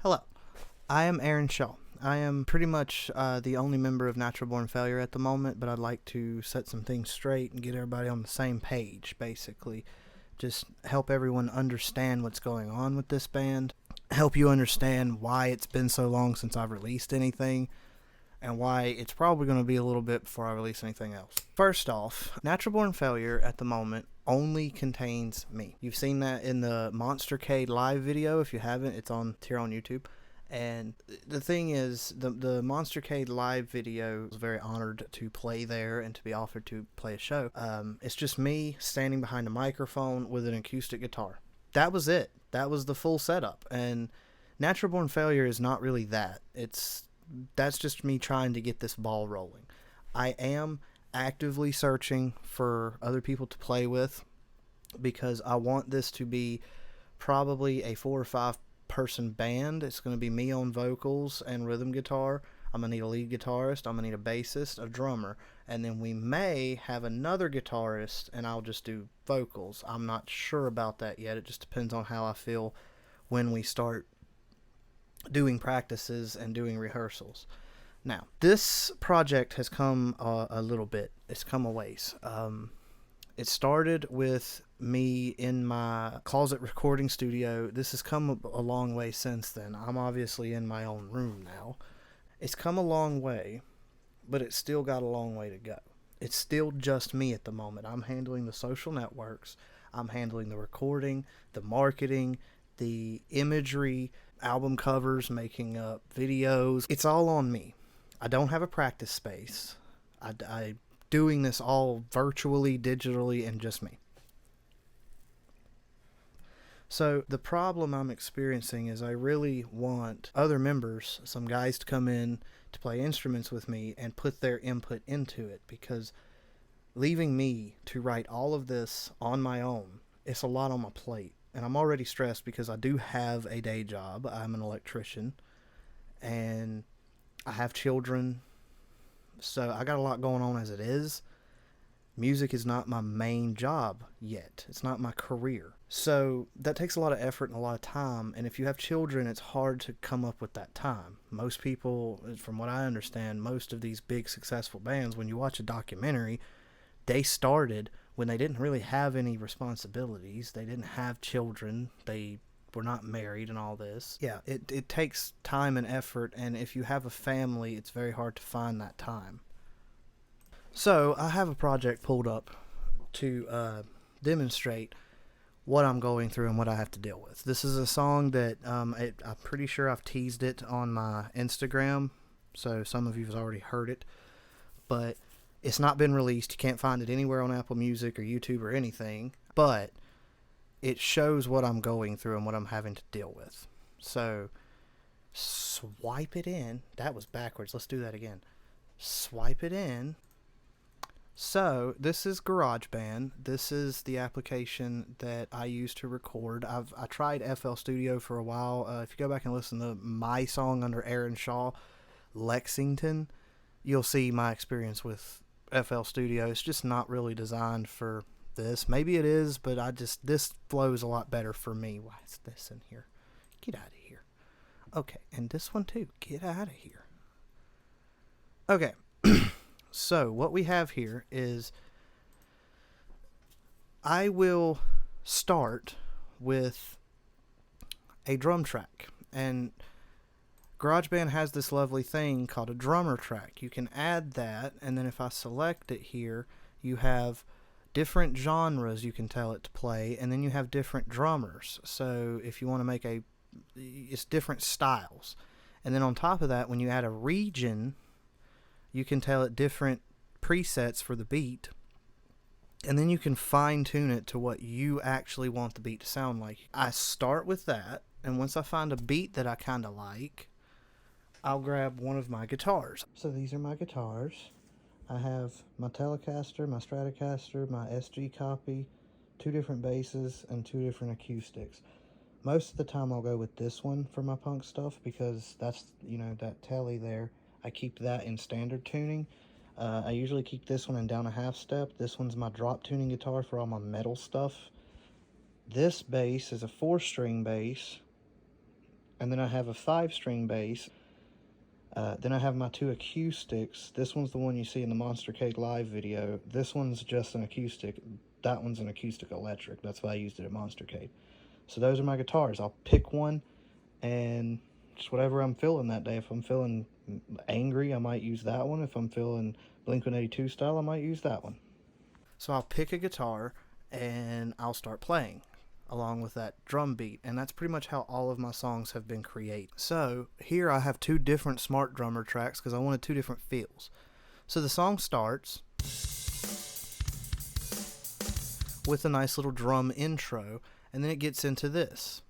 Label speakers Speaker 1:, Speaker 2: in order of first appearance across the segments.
Speaker 1: Hello, I am Aaron Shaw. I am pretty much the only member of Natural Born Failure at the moment, but I'd like to set some things straight and get everybody on the same page, basically. Just help everyone understand what's going on with this band, help you understand why it's been so long since I've released anything, and why it's probably going to be a little bit before I release anything else. First off, Natural Born Failure at the moment only contains me. You've seen that in the Monstercade live video. If you haven't, it's here on YouTube. And the thing is, the Monstercade live video, I was very honored to play there and to be offered to play a show. It's just me standing behind a microphone with an acoustic guitar. That was it. That was the full setup. And Natural Born Failure is not really that. That's just me trying to get this ball rolling. I am actively searching for other people to play with because I want this to be probably a 4 or 5 person band. It's going to be me on vocals and rhythm guitar. I'm going to need a lead guitarist, I'm going to need a bassist, a drummer, and then we may have another guitarist and I'll just do vocals. I'm not sure about that yet. It just depends on how I feel when we start doing practices and doing rehearsals. Now, this project has come a little bit. It's come a ways. It started with me in my closet recording studio. This has come a long way since then. I'm obviously in my own room now. It's come a long way, but it's still got a long way to go. It's still just me at the moment. I'm handling the social networks. I'm handling the recording, the marketing, the imagery, album covers, making up videos. It's all on me. I don't have a practice space. I doing this all virtually, digitally, and just me. So the problem I'm experiencing is I really want other members, some guys, to come in to play instruments with me and put their input into it, because leaving me to write all of this on my own, it's a lot on my plate. And I'm already stressed because I do have a day job. I'm an electrician and I have children. So I got a lot going on as it is. Music is not my main job yet. It's not my career. So that takes a lot of effort and a lot of time. And if you have children, it's hard to come up with that time. Most people, from what I understand, most of these big successful bands, when you watch a documentary, they started when they didn't really have any responsibilities. They didn't have children. They were not married and all this. Yeah, it takes time and effort. And if you have a family, it's very hard to find that time. So I have a project pulled up to demonstrate what I'm going through and what I have to deal with. This is a song that I'm pretty sure I've teased it on my Instagram, so some of you have already heard it, but it's not been released. You can't find it anywhere on Apple Music or YouTube or anything, but it shows what I'm going through and what I'm having to deal with. So swipe it in. That was backwards. Let's do that again. Swipe it in. So this is GarageBand. This is the application that I use to record. I tried FL Studio for a while. If you go back and listen to my song under Aaron Shaw, Lexington, you'll see my experience with FL Studio. It's just not really designed for this. Maybe it is, but this flows a lot better for me. Why is this in here? Get out of here. Okay, and this one too. Get out of here. Okay. So what we have here is I will start with a drum track, and GarageBand has this lovely thing called a drummer track. You can add that, and then if I select it here, you have different genres you can tell it to play, and then you have different drummers. So if you want to make it's different styles. And then on top of that, when you add a region, you can tell it different presets for the beat, and then you can fine tune it to what you actually want the beat to sound like. I start with that, and once I find a beat that I kind of like, I'll grab one of my guitars. So these are my guitars. I have my Telecaster, my Stratocaster, my SG Copy, 2 different basses, and 2 different acoustics. Most of the time I'll go with this one for my punk stuff because that's, that Tele there. I keep that in standard tuning. I usually keep this one in down a half step. This one's my drop tuning guitar for all my metal stuff. This bass is a 4-string bass. and then I have a 5-string bass. Then I have my 2 acoustics. This one's the one you see in the Monstercade live video. This one's just an acoustic. That one's an acoustic electric. That's why I used it at Monstercade. So those are my guitars. I'll pick one and just whatever I'm feeling that day. If I'm feeling angry, I might use that one. If I'm feeling Blink-182 style, I might use that one. So I'll pick a guitar and I'll start playing along with that drum beat, and that's pretty much how all of my songs have been created. So here I have 2 different Smart Drummer tracks because I wanted 2 different feels. So the song starts with a nice little drum intro, and then it gets into this.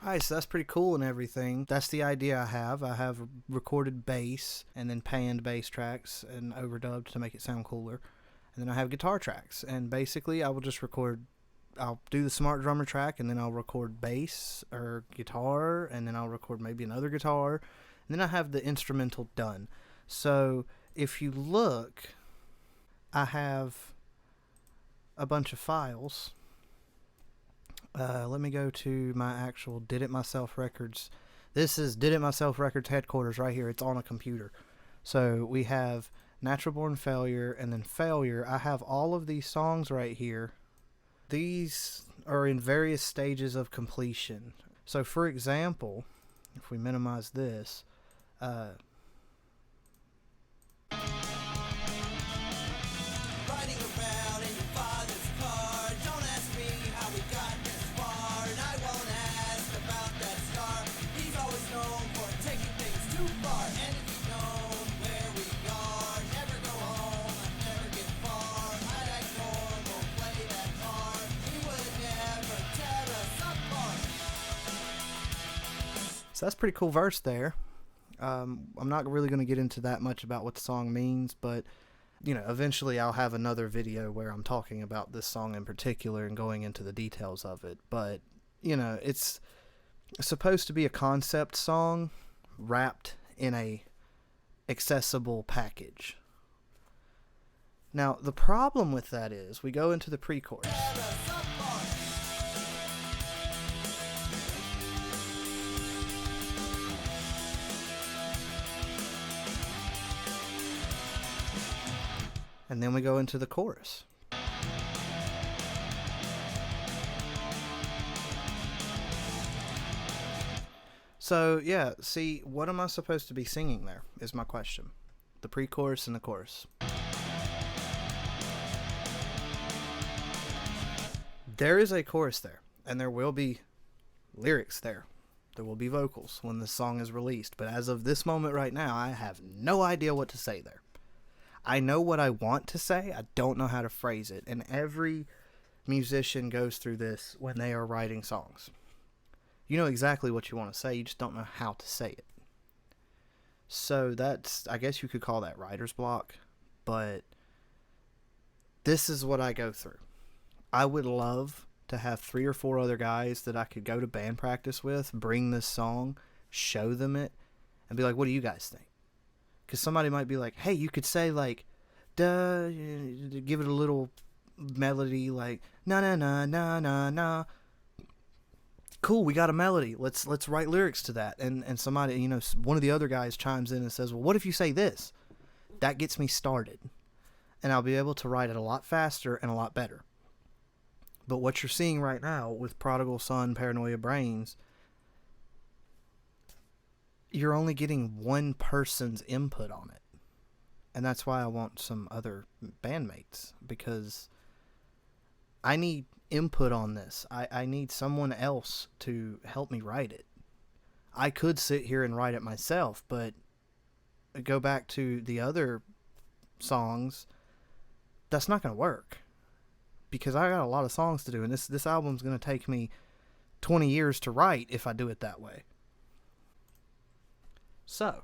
Speaker 1: Alright, so that's pretty cool and everything. That's the idea I have. I have recorded bass and then panned bass tracks and overdubbed to make it sound cooler. And then I have guitar tracks. And basically I will just I'll do the Smart Drummer track, and then I'll record bass or guitar, and then I'll record maybe another guitar. And then I have the instrumental done. So if you look, I have a bunch of files. Let me go to my actual Did It Myself Records. This is Did It Myself Records headquarters right here. It's on a computer. So we have Natural Born Failure and then Failure. I have all of these songs right here. These are in various stages of completion. So for example, if we minimize this, so that's a pretty cool verse there. I'm not really going to get into that much about what the song means, but eventually I'll have another video where I'm talking about this song in particular and going into the details of it. But it's supposed to be a concept song wrapped in a accessible package. Now the problem with that is we go into the pre-chorus. And then we go into the chorus. So, yeah, see, what am I supposed to be singing there is my question. The pre-chorus and the chorus. There is a chorus there, and there will be lyrics there. There will be vocals when the song is released. But as of this moment right now, I have no idea what to say there. I know what I want to say, I don't know how to phrase it, and every musician goes through this when they are writing songs. You know exactly what you want to say, you just don't know how to say it. So that's, I guess you could call that writer's block, but this is what I go through. I would love to have 3 or 4 other guys that I could go to band practice with, bring this song, show them it, and be like, what do you guys think? Because somebody might be like, hey, you could say like, duh, give it a little melody like, na na na na na na. Cool, we got a melody. Let's write lyrics to that. And somebody, one of the other guys chimes in and says, well, what if you say this? That gets me started. And I'll be able to write it a lot faster and a lot better. But what you're seeing right now with Prodigal Son, Paranoia Brains, you're only getting one person's input on it. And that's why I want some other bandmates, because I need input on this. I need someone else to help me write it. I could sit here and write it myself, but go back to the other songs, that's not going to work. Because I got a lot of songs to do, and this album's going to take me 20 years to write if I do it that way. So,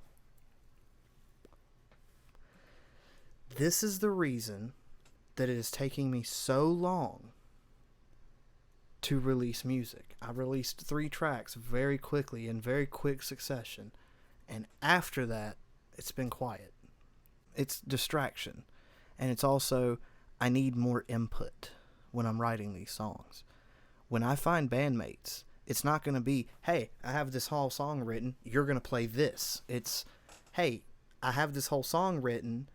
Speaker 1: this is the reason that it is taking me so long to release music. I released 3 tracks very quickly in very quick succession, and after that, it's been quiet. It's distraction, and it's also, I need more input when I'm writing these songs. When I find bandmates, it's not going to be, hey, I have this whole song written, you're going to play this. It's, hey, I have this whole song written,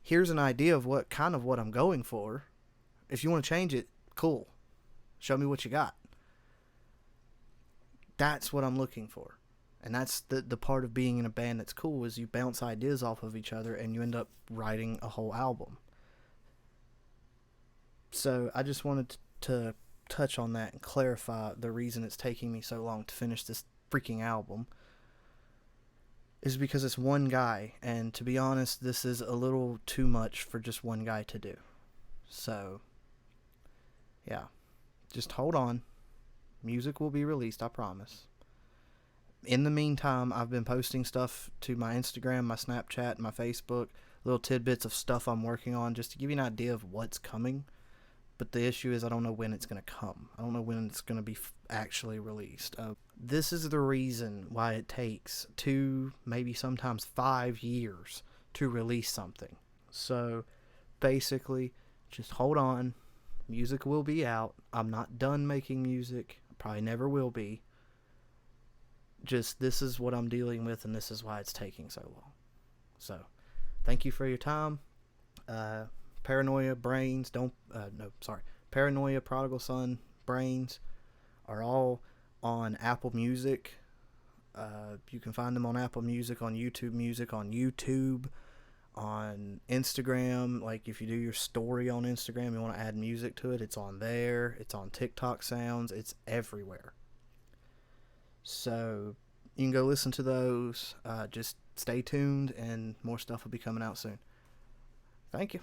Speaker 1: here's an idea of what I'm going for. If you want to change it, cool. Show me what you got. That's what I'm looking for. And that's the part of being in a band that's cool, is you bounce ideas off of each other and you end up writing a whole album. So I just wanted to touch on that and clarify the reason it's taking me so long to finish this freaking album is because it's one guy, and to be honest, this is a little too much for just one guy to do. So yeah, just hold on. Music will be released, I promise. In the meantime, I've been posting stuff to my Instagram, my Snapchat, my Facebook, little tidbits of stuff I'm working on just to give you an idea of what's coming. But the issue is I don't know when it's going to come. I don't know when it's going to be actually released. This is the reason why it takes 2, maybe sometimes 5 years to release something. So basically, just hold on. Music will be out. I'm not done making music. I probably never will be. Just this is what I'm dealing with, and this is why it's taking so long. So thank you for your time. Paranoia, Brains, Paranoia, Prodigal Son, Brains are all on Apple Music. You can find them on Apple Music, on YouTube Music, on YouTube, on Instagram. Like if you do your story on Instagram, you want to add music to it, it's on there. It's on TikTok Sounds. It's everywhere. So you can go listen to those. Just stay tuned, and more stuff will be coming out soon. Thank you.